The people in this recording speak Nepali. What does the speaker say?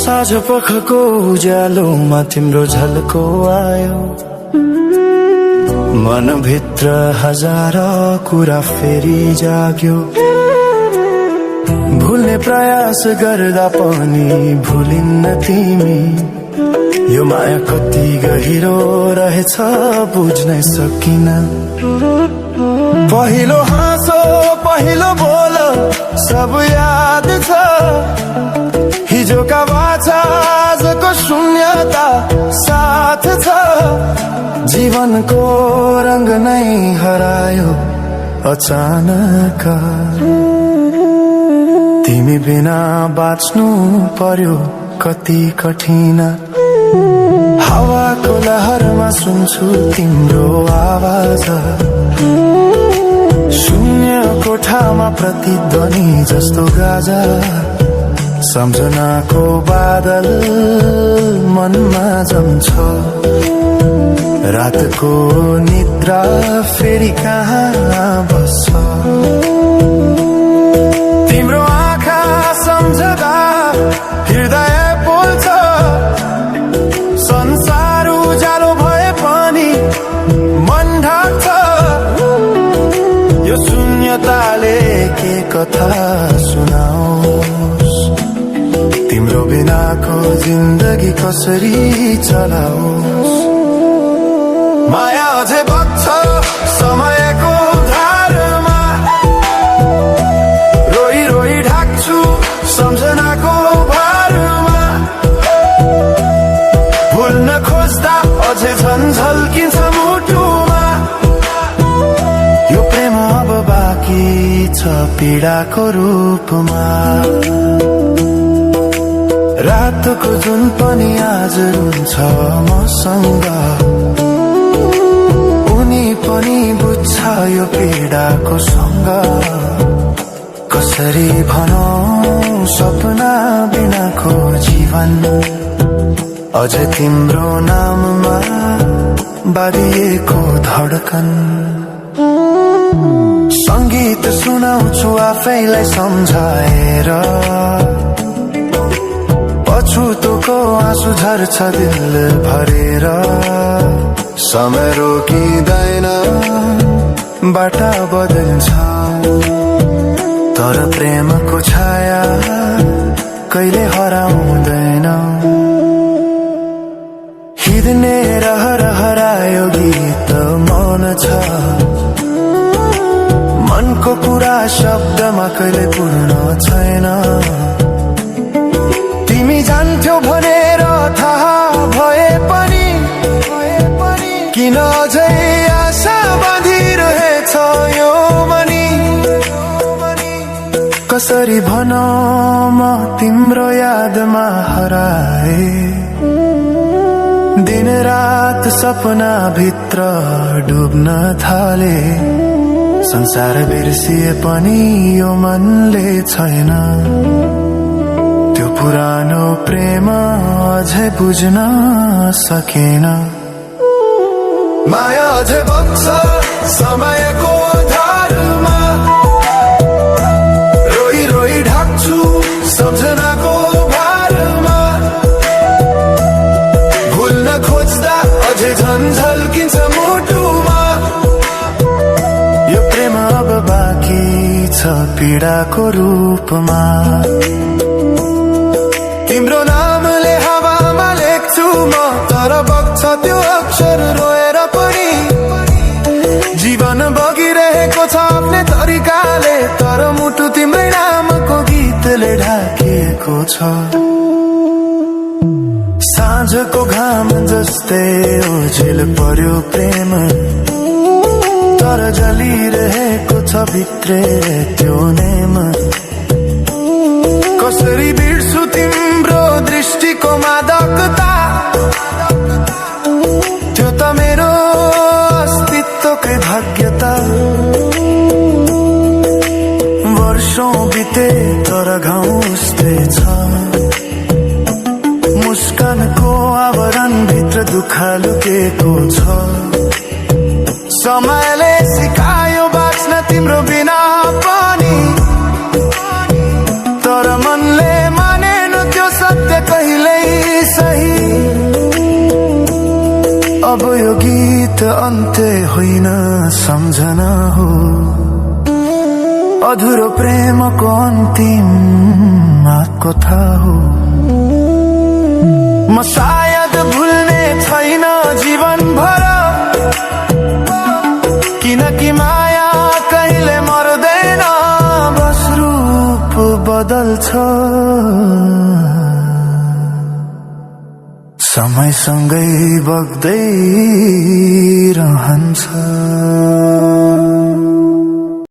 साँझ पखको उज्यालोमा तिम्रो झल्को आयो, मनभित्र हजार कुरा फेरि जाग्यो। भुल्ने प्रयास गर्दा पनि भुलिन्न तिमी, यो माया कति गहिरो रहेछ बुझ्नै सकिन। पहिलो हाँसो पहिलो बोल सब याद छ, हिजोका बाछा आजको शून्यता साथ छ। जीवनको रंग नै हरायो अचानक, तिमी बिना बाँच्नु पर्यो कति कठिन। हावाको लहरमा सुन्छु तिम्रो आवाज, शून्य कोठामा प्रतिध्वनि जस्तो गाजा। सम्झनाको बादल मनमा जम्छ, रातको निद्रा फेरि कहाँ बस्छ। तिम्रो आँखा सम्झदा हृदय पोल्छ, संसार उज्यालो भए पनि मन ढाक्छ। यो शून्यताले के कथा सुनाओस्, तिम्रो बिनाको जिन्दगी कसरी चलाओस्। माया अझै बग्छ समयको धारमा, रोई रोई ढाक्छु सम्झनाको भारमा। भुल्न खोज्दा अझै झन् झल्किन्छ मुटुमा, यो प्रेम अब बाँकी छ पीडाको रूपमा। रातको जुन पनि आज रुन्छ मसँग, उनी पनि बुझ्छ यो पीडाको सँग। कसरी भनौं सपना बिनाको जीवन, अझ तिम्रो नाममा बाँधिएको धडकन। संगीत सुनाउँछु आफैलाई सम्झाएर, पछुतोको आँसु झर्छ दिल भरेर। समय रोकिँदैन बाटा बदल्छ, तर प्रेमको छाया कहिले हराउँदैन। हिँड्ने रहर हरायो गीत मौन छ, मनको कुरा शब्दमा कहिले पूर्ण छैन। तिमी जान्थ्यौ भनेर थाहा भए पनि किन अझै आशा बाँधिरहेछ यो मनी। कसरी भनौं म तिम्रो यादमा हराए, दिन रात सपना भित्र डुब्न थाले। संसार बिर्सिए पनि यो मनले छैन, त्यो पुरानो प्रेम अझै बुझ्न सकेन। माया अझै बग्छ समयको धारमा, रोई रोई ढाक्छु सम्झनाको भारमा। भुल्न खोज्दा अझै झन् झल्किन्छ मुटुमा, यो प्रेम अब बाँकी छ पीडाको रूपमा। तिम्रो नामले हावामा लेख्छु म, तर बग्छ त्यो अक्षर रोएर पनि। जीवन बगिरहेको छ आफ्नै तरिकाले, तर मुटु तिम्रै नामको गीतले ढाकिएको छ। साँझको घाम जस्तै ओझेल पर्यो प्रेम, तर जलिरहेको छ भित्रै त्यो नेम। कसरी बिर्सु तिम्रो दृष्टिको मादकता, त्यो त मेरो अस्तित्वकै भाग्यता। वर्षौं बिते तर घाउ उस्तै छ, मुस्कानको आवरण भित्र दुःख लुकेको छ। समयले सिकायो बाँच्न तिम्रो बिना पनि, तर मनले मानेन त्यो सत्य कहिले होइन सम्झना हो, अधुरो प्रेमको अन्तिम कथा हो। म सायद भुल्ने छैन जीवन भर, किनकि माया कहिले मर्दैन, बस रूप बदल्छ, समयसँगै बग्दै रहन्छ।